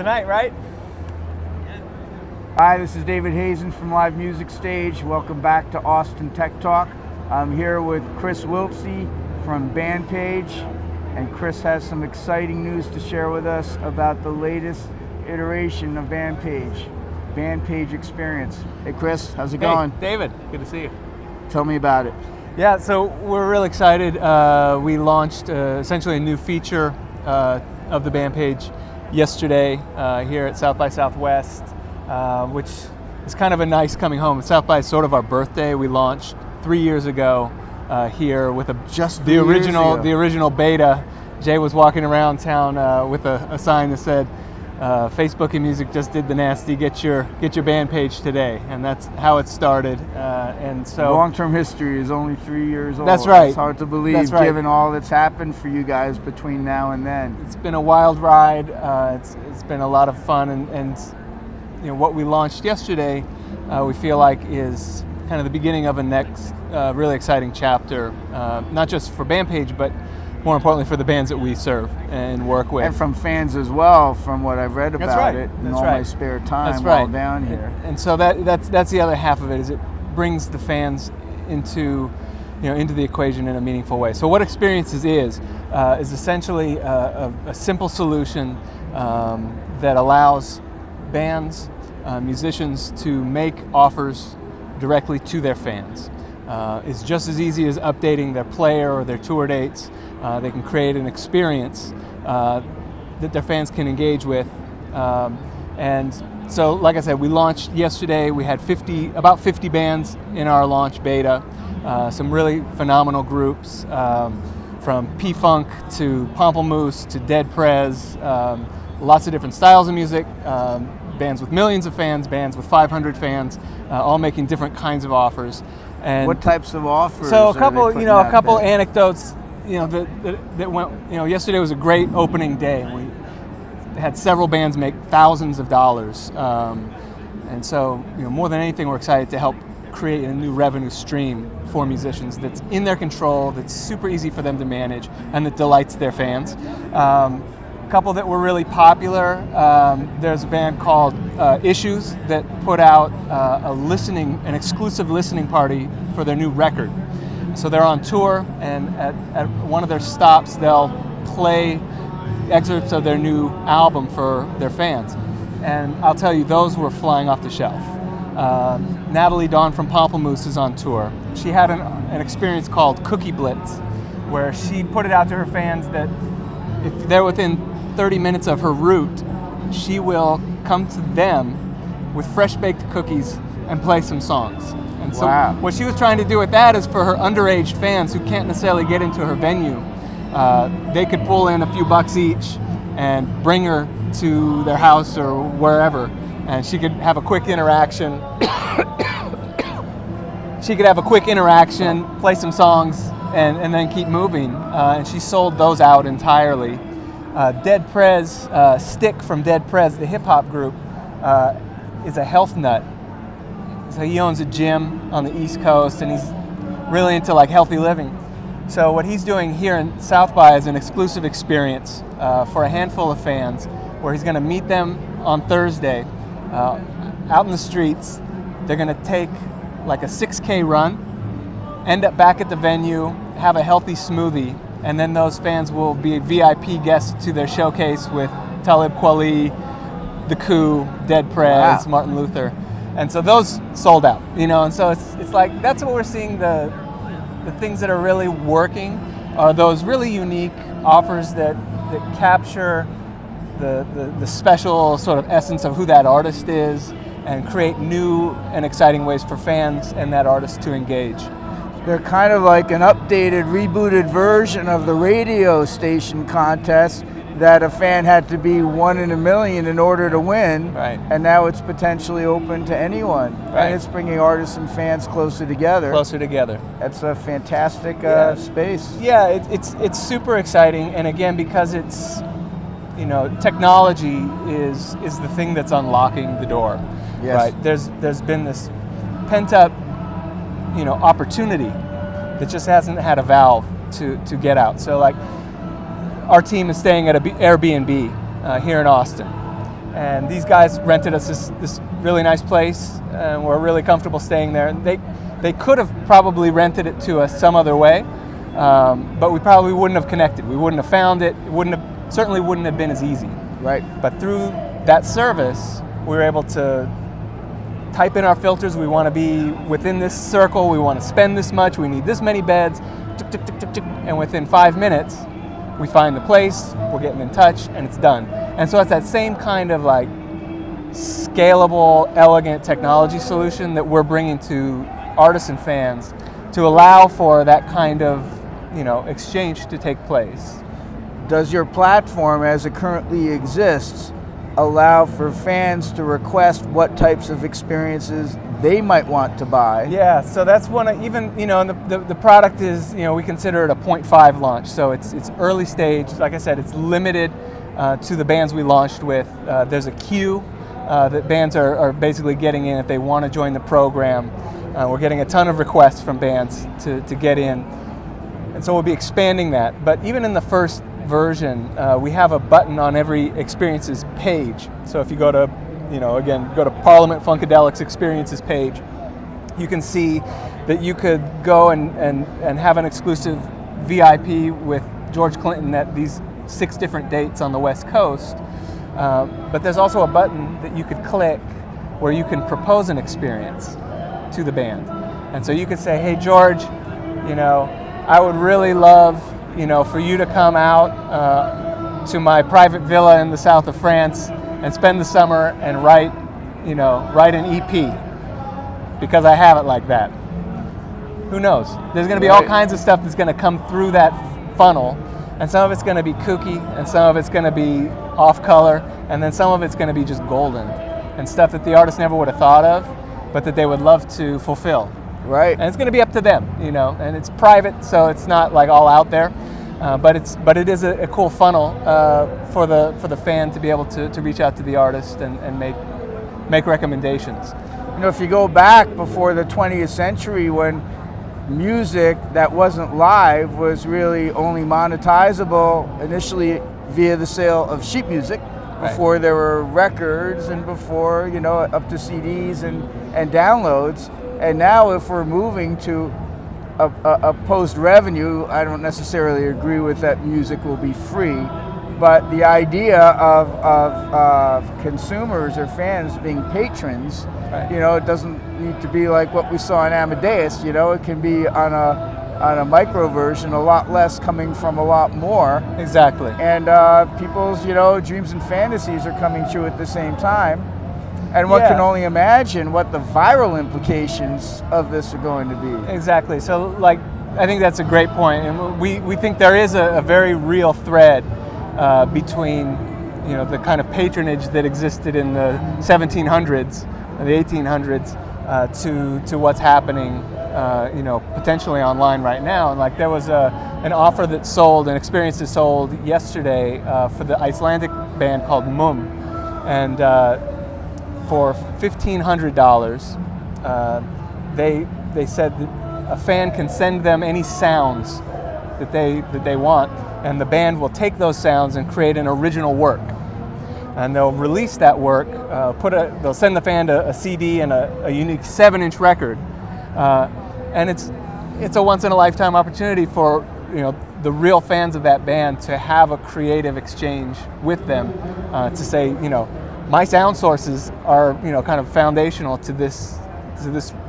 tonight, right? Hi, this is David Hazen from LiveMusicStage. Welcome back to Austin Tech Talk. I'm here with Chris Wiltsee from BandPage, and Chris has some exciting news to share with us about the latest iteration of BandPage Experience. Hey Chris, how's it going? Hey, David, good to see you. Tell me about it. Yeah, so we're really excited. We launched essentially a new feature of the BandPage yesterday here at South by Southwest, which is kind of a nice coming home. South by is sort of our birthday. We launched 3 years ago here with the original beta. Jay was walking around town with a sign that said, Facebook and Music just did the nasty. Get your BandPage today, and that's how it started. And so long-term history is only 3 years old. That's right. It's hard to believe, that's right, given all that's happened for you guys between now and then. It's been a wild ride. It's been a lot of fun, and you know what we launched yesterday, we feel like is kind of the beginning of a next really exciting chapter, not just for BandPage, but more importantly for the bands that we serve and work with. And from fans as well, from what I've read about it in all my spare time while down here. And so that's the other half of it, is it brings the fans into the equation in a meaningful way. So what Experiences is essentially a simple solution that allows bands, musicians to make offers directly to their fans. It's just as easy as updating their player or their tour dates. They can create an experience that their fans can engage with. And so, like I said, we launched yesterday. We had about 50 bands in our launch beta. Some really phenomenal groups, from P-Funk to Pomplamoose to Dead Prez. Lots of different styles of music. Bands with millions of fans, bands with 500 fans, all making different kinds of offers. And what types of offers? So a couple anecdotes, that went. Yesterday was a great opening day. We had several bands make thousands of dollars, and so more than anything, we're excited to help create a new revenue stream for musicians that's in their control, that's super easy for them to manage, and that delights their fans. Couple that were really popular. There's a band called Issues that put out an exclusive listening party for their new record. So they're on tour, and at one of their stops, they'll play excerpts of their new album for their fans. And I'll tell you, those were flying off the shelf. Natalie Dawn from Pomplamoose is on tour. She had an experience called Cookie Blitz, where she put it out to her fans that if they're within 30 minutes of her route, she will come to them with fresh baked cookies and play some songs. And so what she was trying to do with that is for her underage fans who can't necessarily get into her venue, they could pull in a few bucks each and bring her to their house or wherever, and she could have a quick interaction. Play some songs, and then keep moving. And she sold those out entirely. Dead Prez, Stick from Dead Prez, the hip hop group, is a health nut. So he owns a gym on the East Coast, and he's really into healthy living. So what he's doing here in South by is an exclusive experience for a handful of fans, where he's going to meet them on Thursday out in the streets. They're going to take a 6K run, end up back at the venue, have a healthy smoothie, and then those fans will be VIP guests to their showcase with Talib Kweli, The Coup, Dead Prez, Martin Luther. And so those sold out, and so it's like, that's what we're seeing. The things that are really working are those really unique offers that capture the special sort of essence of who that artist is, and create new and exciting ways for fans and that artist to engage. They're kind of like an updated, rebooted version of the radio station contest that a fan had to be 1 in a million in order to win. Right. And now it's potentially open to anyone. Right. And it's bringing artists and fans closer together. That's a fantastic space. Yeah, it's super exciting, and again, because it's, technology is the thing that's unlocking the door. Yes. Right. There's been this pent up, opportunity that just hasn't had a valve to get out. So our team is staying at an Airbnb here in Austin, And these guys rented us this really nice place, and we're really comfortable staying there. They could have probably rented it to us some other way, but we probably wouldn't have connected. We wouldn't have found it. Certainly wouldn't have been as easy. Right. But through that service, we were able to type in our filters. We want to be within this circle. We want to spend this much. We need this many beds. And within 5 minutes, we find the place, we're getting in touch, and it's done. And so it's that same kind of like scalable, elegant technology solution that we're bringing to artists and fans to allow for that kind of, exchange to take place. Does your platform, as it currently exists, allow for fans to request what types of experiences they might want to buy? Yeah, so that's one of, even, the product is, we consider it a 0.5 launch. So it's early stage. Like I said, it's limited to the bands we launched with. There's a queue that bands are basically getting in if they want to join the program. We're getting a ton of requests from bands to get in. And so we'll be expanding that. But even in the first version, we have a button on every experiences page. So if you go to, go to Parliament Funkadelic's experiences page, you can see that you could go and have an exclusive VIP with George Clinton at these 6 different dates on the West Coast. But there's also a button that you could click where you can propose an experience to the band. And so you could say, hey, George, I would really love for you to come out to my private villa in the south of France and spend the summer and write an EP, because I have it like that. Who knows? There's going to be all kinds of stuff that's going to come through that funnel, and some of it's going to be kooky, and some of it's going to be off color, and then some of it's going to be just golden, and stuff that the artist never would have thought of, but that they would love to fulfill. Right. And it's going to be up to them, and it's private, so it's not like all out there, but it is a cool funnel for the fan to be able to reach out to the artist and make recommendations. If you go back before the 20th century, when music that wasn't live was really only monetizable initially via the sale of sheet music, before there were records and before up to CDs and downloads. And now if we're moving to a post-revenue, I don't necessarily agree with that music will be free, but the idea of consumers or fans being patrons, it doesn't need to be like what we saw in Amadeus. It can be on a micro version, a lot less coming from a lot more. Exactly. And people's dreams and fantasies are coming true at the same time. And one can only imagine what the viral implications of this are going to be. Exactly. So, I think that's a great point. And we think there is a very real thread between, the kind of patronage that existed in the 1700s and the 1800s to what's happening, potentially online right now. And there was an offer that sold, an experience that sold yesterday for the Icelandic band called Mum. And for $1,500, they said that a fan can send them any sounds that they want, and the band will take those sounds and create an original work. And they'll release that work. They'll send the fan a CD and a unique 7-inch record, and it's a once in a lifetime opportunity for the real fans of that band to have a creative exchange with them, to say my sound sources are kind of foundational to this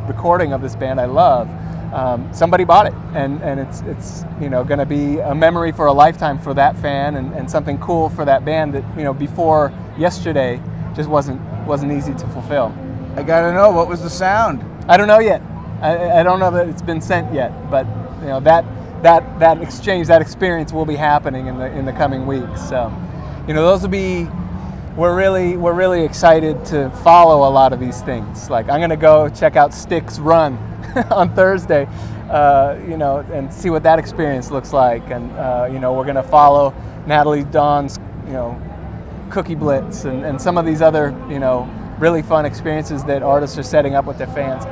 recording of this band I love. Somebody bought it, and it's going to be a memory for a lifetime for that fan, and something cool for that band that before yesterday just wasn't easy to fulfill. I gotta know, what was the sound? I don't know yet. I don't know that it's been sent yet, but that exchange, that experience will be happening in the coming weeks. So those will be. We're really excited to follow a lot of these things. I'm going to go check out Styx Run on Thursday, and see what that experience looks like. And we're going to follow Natalie Dawn's, Cookie Blitz and some of these other, really fun experiences that artists are setting up with their fans,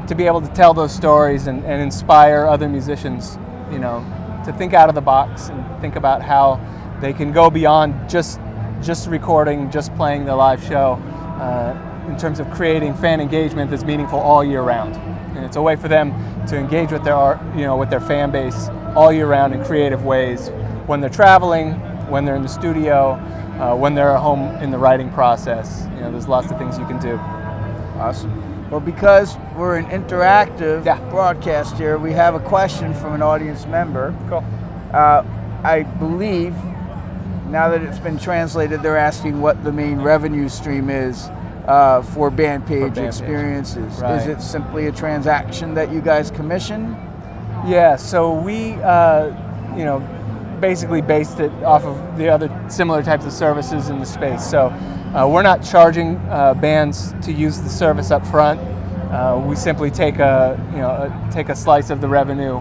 to be able to tell those stories and inspire other musicians, to think out of the box and think about how they can go beyond just just recording, just playing the live show, in terms of creating fan engagement that's meaningful all year round. And it's a way for them to engage with their art, with their fan base all year round in creative ways, when they're traveling, when they're in the studio, when they're at home in the writing process. There's lots of things you can do. Awesome. Well, because we're an interactive broadcast here, we have a question from an audience member. Cool. I believe, now that it's been translated, they're asking what the main revenue stream is for BandPage experiences. Right. Is it simply a transaction that you guys commission? Yeah, so we basically based it off of the other similar types of services in the space. So we're not charging bands to use the service up front. We simply take a slice of the revenue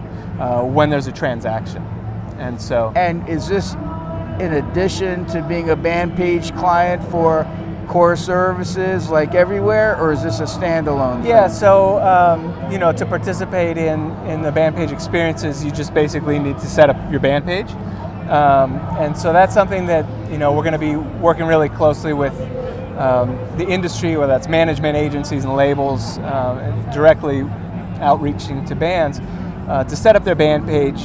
when there's a transaction. And is this in addition to being a BandPage client for core services like everywhere, or is this a standalone thing? Yeah, so to participate in the BandPage experiences, you just basically need to set up your BandPage. And so that's something that we're going to be working really closely with the industry, whether that's management agencies and labels, directly outreaching to bands to set up their BandPage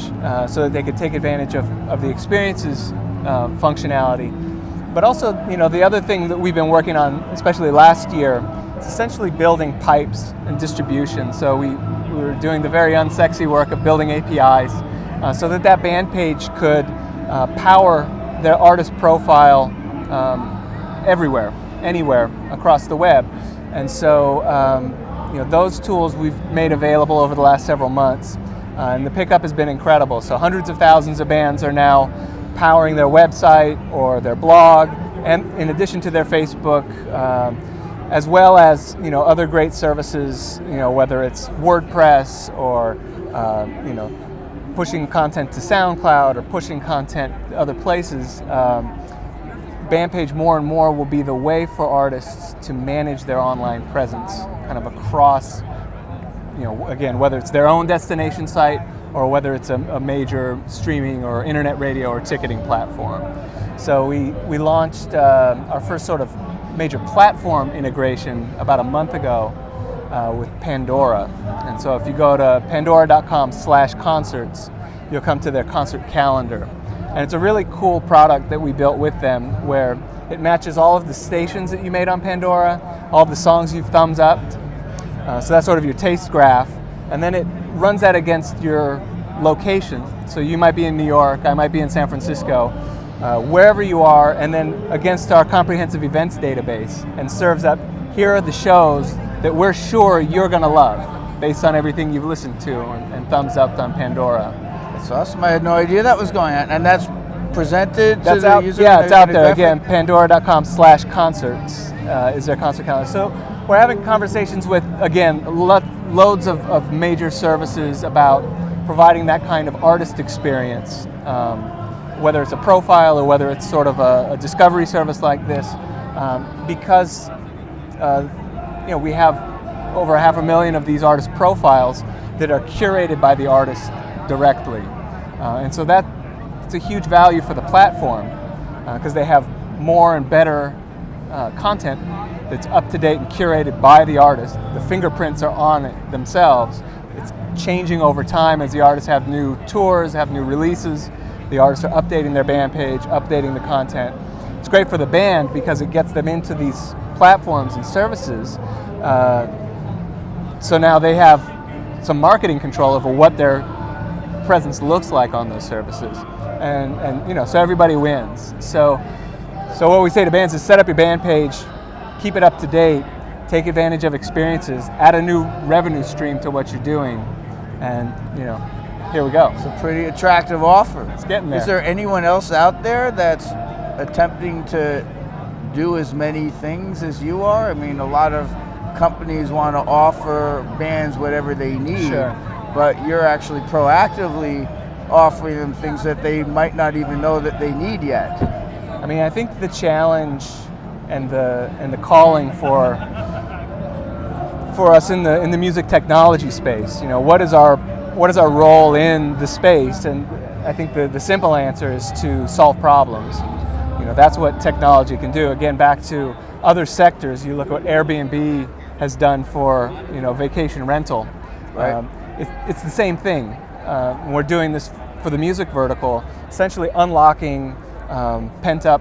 so that they could take advantage of the experiences functionality. But also, the other thing that we've been working on, especially last year, is essentially building pipes and distribution. So we were doing the very unsexy work of building APIs so that BandPage could power their artist profile everywhere, anywhere across the web. And so those tools we've made available over the last several months, and the pickup has been incredible. So hundreds of thousands of bands are now powering their website or their blog, and in addition to their Facebook, as well as other great services, whether it's WordPress or pushing content to SoundCloud or pushing content to other places. BandPage more and more will be the way for artists to manage their online presence, kind of across, again, whether it's their own destination site or whether it's a major streaming or internet radio or ticketing platform. So we launched our first sort of major platform integration about a month ago with Pandora. And so if you go to pandora.com/concerts, you'll come to their concert calendar. And it's a really cool product that we built with them, where it matches all of the stations that you made on Pandora, all of the songs you've thumbs upped. So that's sort of your taste graph. And then it runs that against your location. So you might be in New York, I might be in San Francisco, wherever you are, and then against our comprehensive events database, and serves up, here are the shows that we're sure you're going to love based on everything you've listened to and thumbs up on Pandora. That's awesome. I had no idea that was going on. And that's presented to the user? Yeah, it's out there. Again, pandora.com/concerts is their concert calendar. So we're having conversations with, again, loads of major services about providing that kind of artist experience, whether it's a profile or whether it's sort of a discovery service like this, because we have over 500,000 of these artist profiles that are curated by the artist directly, and so it's a huge value for the platform because they have more and better content that's up to date and curated by the artist. The fingerprints are on it themselves. It's changing over time as the artists have new tours, have new releases. The artists are updating their BandPage, updating the content. It's great for the band because it gets them into these platforms and services. So now they have some marketing control over what their presence looks like on those services, and so everybody wins. So what we say to bands is set up your BandPage, keep it up to date, take advantage of experiences, add a new revenue stream to what you're doing, and here we go. It's a pretty attractive offer. It's getting there. Is there anyone else out there that's attempting to do as many things as you are? I mean, a lot of companies want to offer bands whatever they need, sure, but you're actually proactively offering them things that they might not even know that they need yet. I mean, I think the challenge and the calling for us in the music technology space, what is our role in the space? And I think the simple answer is to solve problems. That's what technology can do. Again, back to other sectors, you look at what Airbnb has done for vacation rental. Right. It's the same thing. We're doing this for the music vertical, essentially unlocking pent-up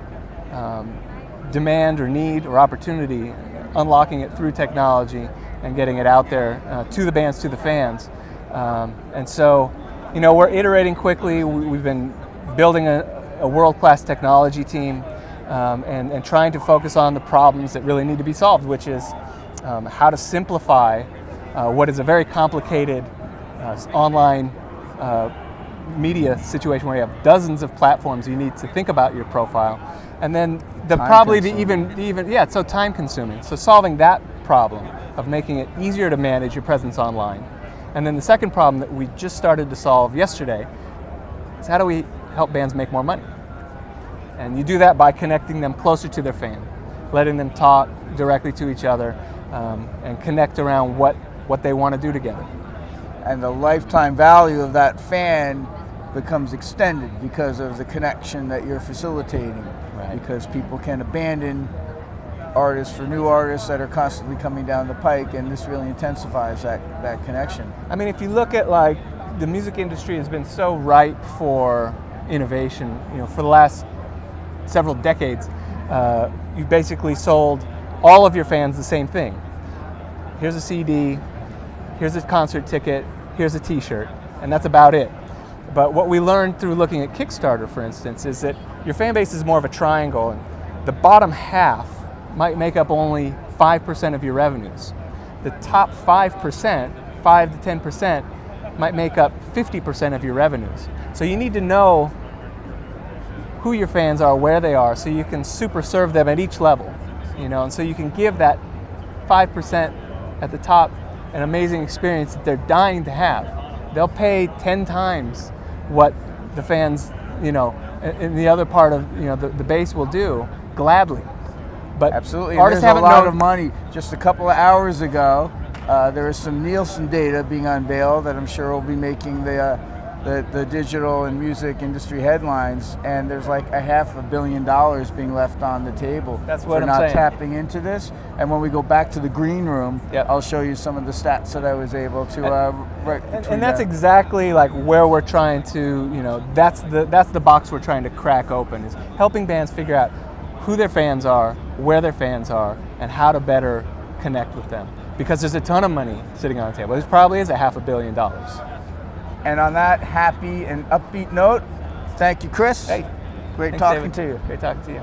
demand or need or opportunity, unlocking it through technology and getting it out there to the bands, to the fans. And so, we're iterating quickly. We've been building a world-class technology team and trying to focus on the problems that really need to be solved, which is how to simplify what is a very complicated online media situation where you have dozens of platforms you need to think about your profile, and then it's so time consuming. So solving that problem of making it easier to manage your presence online, and then the second problem that we just started to solve yesterday is how do we help bands make more money? And you do that by connecting them closer to their fan, letting them talk directly to each other, and connect around what they want to do together. And the lifetime value of that fan becomes extended because of the connection that you're facilitating. Right. Because people can abandon artists for new artists that are constantly coming down the pike, and this really intensifies that connection. I mean, if you look at the music industry has been so ripe for innovation, for the last several decades. You basically sold all of your fans the same thing. Here's a CD, here's a concert ticket, here's a t-shirt, and that's about it. But what we learned through looking at Kickstarter, for instance, is that your fan base is more of a triangle, and the bottom half might make up only 5% of your revenues. The top 5%, 5 to 10%, might make up 50% of your revenues. So you need to know who your fans are, where they are, so you can super serve them at each level, and so you can give that 5% at the top an amazing experience that they're dying to have. They'll pay 10 times what the fans, in the other part of the base will do gladly. But absolutely, artists there's haven't a lot known of money. Just a couple of hours ago, there is some Nielsen data being unveiled that I'm sure will be making the digital and music industry headlines, and there's like $500 million being left on the table. That's what for I'm not saying. Tapping into this. And when we go back to the green room, Yep. I'll show you some of the stats that I was able to write. And that's exactly where we're trying to, that's the box we're trying to crack open, is helping bands figure out who their fans are, where their fans are, and how to better connect with them. Because there's a ton of money sitting on the table. There probably is $500 million. And on that happy and upbeat note, thank you, Chris. Hey, Great thanks, talking David. to you. Great talking to you.